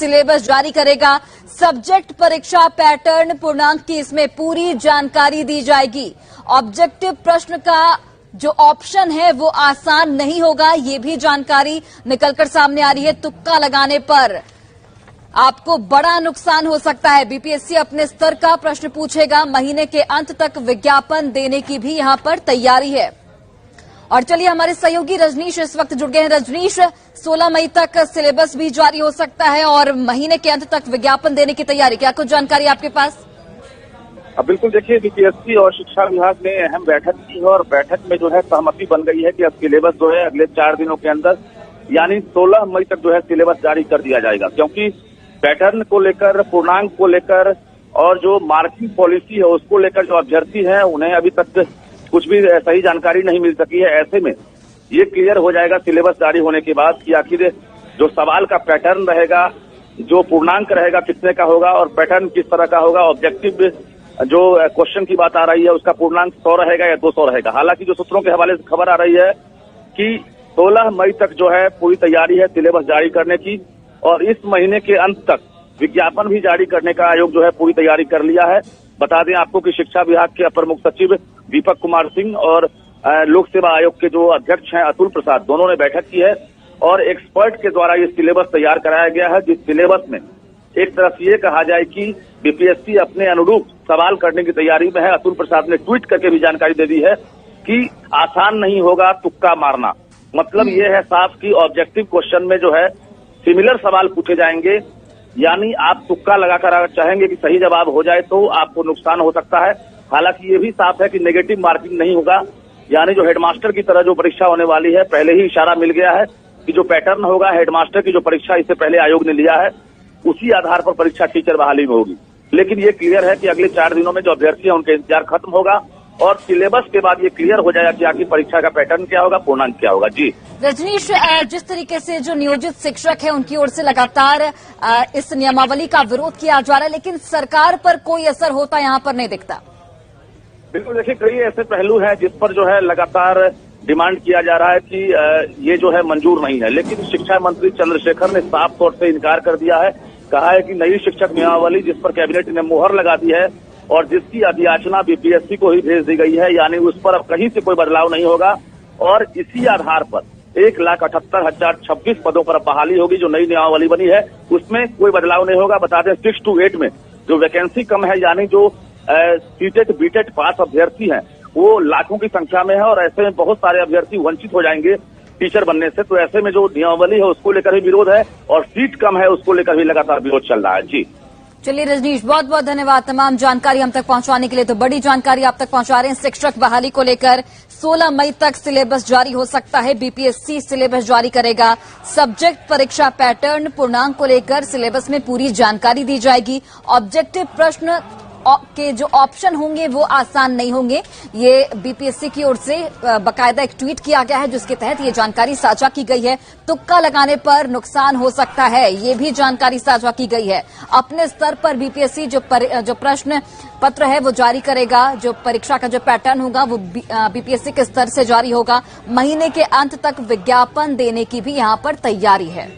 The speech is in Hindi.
सिलेबस जारी करेगा। सब्जेक्ट परीक्षा पैटर्न पूर्णांक की इसमें पूरी जानकारी दी जाएगी। ऑब्जेक्टिव प्रश्न का जो ऑप्शन है वो आसान नहीं होगा, ये भी जानकारी निकलकर सामने आ रही है। तुक्का लगाने पर आपको बड़ा नुकसान हो सकता है। बीपीएससी अपने स्तर का प्रश्न पूछेगा। महीने के अंत तक विज्ञापन देने की भी यहां पर तैयारी है। और चलिए, हमारे सहयोगी रजनीश इस वक्त जुड़ गए हैं। रजनीश, 16 मई तक सिलेबस भी जारी हो सकता है और महीने के अंत तक विज्ञापन देने की तैयारी, क्या कुछ जानकारी आपके पास? अब बिल्कुल देखिए, बीपीएससी और शिक्षा विभाग ने अहम बैठक की है और बैठक में जो है सहमति बन गई है कि अब सिलेबस जो है अगले 4 दिनों के अंदर यानी 16 मई तक जो है सिलेबस जारी कर दिया जाएगा। क्योंकि पैटर्न को लेकर, पूर्णांक को लेकर और जो मार्किंग पॉलिसी है उसको लेकर जो अभ्यर्थी हैं उन्हें अभी तक कुछ भी सही जानकारी नहीं मिल सकी है। ऐसे में ये क्लियर हो जाएगा सिलेबस जारी होने के बाद कि आखिर जो सवाल का पैटर्न रहेगा, जो पूर्णांक रहेगा कितने का होगा और पैटर्न किस तरह का होगा। ऑब्जेक्टिव जो क्वेश्चन की बात आ रही है उसका पूर्णांक 100 रहेगा या 200 रहेगा। हालांकि जो सूत्रों के हवाले से खबर आ रही है कि 16 मई तक जो है पूरी तैयारी है सिलेबस जारी करने की और इस महीने के अंत तक विज्ञापन भी जारी करने का आयोग जो है पूरी तैयारी कर लिया है। बता दें आपको कि शिक्षा विभाग के अपर मुख्य सचिव दीपक कुमार सिंह और लोक सेवा आयोग के जो अध्यक्ष हैं अतुल प्रसाद, दोनों ने बैठक की है और एक्सपर्ट के द्वारा ये सिलेबस तैयार कराया गया है। जिस सिलेबस में एक तरफ ये कहा जाए कि बीपीएससी अपने अनुरूप सवाल करने की तैयारी में है। अतुल प्रसाद ने ट्वीट करके भी जानकारी दे दी है कि आसान नहीं होगा तुक्का मारना। मतलब ये है साफ कि ऑब्जेक्टिव क्वेश्चन में जो है सिमिलर सवाल पूछे जाएंगे, यानी आप तुक्का लगाकर अगर चाहेंगे कि सही जवाब हो जाए तो आपको नुकसान हो सकता है। हालांकि ये भी साफ है कि नेगेटिव मार्किंग नहीं होगा, यानी जो हेडमास्टर की तरह जो परीक्षा होने वाली है, पहले ही इशारा मिल गया है कि जो पैटर्न होगा हेडमास्टर की जो परीक्षा इससे पहले आयोग ने लिया है उसी आधार पर परीक्षा टीचर बहाली में होगी। लेकिन ये क्लियर है कि अगले 4 दिनों में जो अभ्यर्थी है उनका इंतजार खत्म होगा और सिलेबस के बाद ये क्लियर हो जाएगा कि आखिर परीक्षा का पैटर्न क्या होगा, पूर्णांक क्या होगा। जी रजनीश, जिस तरीके से जो नियोजित शिक्षक है उनकी ओर से लगातार इस नियमावली का विरोध किया जा रहा है, लेकिन सरकार पर कोई असर होता यहाँ पर नहीं दिखता। बिल्कुल देखिए, कई ऐसे पहलू हैं जिस पर जो है लगातार डिमांड किया जा रहा है कि ये जो है मंजूर नहीं है। लेकिन शिक्षा मंत्री चंद्रशेखर ने साफ तौर से इनकार कर दिया है। कहा है कि नई शिक्षक नियमावली जिस पर कैबिनेट ने मुहर लगा दी है और जिसकी अभियाचना बीपीएससी को ही भेज दी गई है, यानी उस पर अब कहीं से कोई बदलाव नहीं होगा और इसी आधार पर 1,78,026 पदों पर बहाली होगी। जो नई नियमावली बनी है उसमें कोई बदलाव नहीं होगा। बता दें 6 to 8 में जो वैकेंसी कम है, यानी जो सीटेट बीटेट पास अभ्यर्थी हैं वो लाखों की संख्या में है और ऐसे में बहुत सारे अभ्यर्थी वंचित हो जाएंगे टीचर बनने से। तो ऐसे में जो नियमावली है उसको लेकर भी विरोध है और सीट कम है उसको लेकर भी लगातार विरोध चल रहा है। जी चलिए रजनीश, बहुत बहुत धन्यवाद तमाम जानकारी हम तक पहुंचाने के लिए। तो बड़ी जानकारी आप तक पहुंचा रहे हैं शिक्षक बहाली को लेकर। 16 मई तक सिलेबस जारी हो सकता है। बीपीएससी सिलेबस जारी करेगा। सब्जेक्ट परीक्षा पैटर्न पूर्णांक को लेकर सिलेबस में पूरी जानकारी दी जाएगी। ऑब्जेक्टिव प्रश्न के जो ऑप्शन होंगे वो आसान नहीं होंगे। ये बीपीएससी की ओर से बाकायदा एक ट्वीट किया गया है जिसके तहत ये जानकारी साझा की गई है। तुक्का लगाने पर नुकसान हो सकता है, ये भी जानकारी साझा की गई है। अपने स्तर पर बीपीएससी जो प्रश्न पत्र है वो जारी करेगा। जो परीक्षा का जो पैटर्न होगा वो बीपीएससी के स्तर से जारी होगा। महीने के अंत तक विज्ञापन देने की भी यहां पर तैयारी है।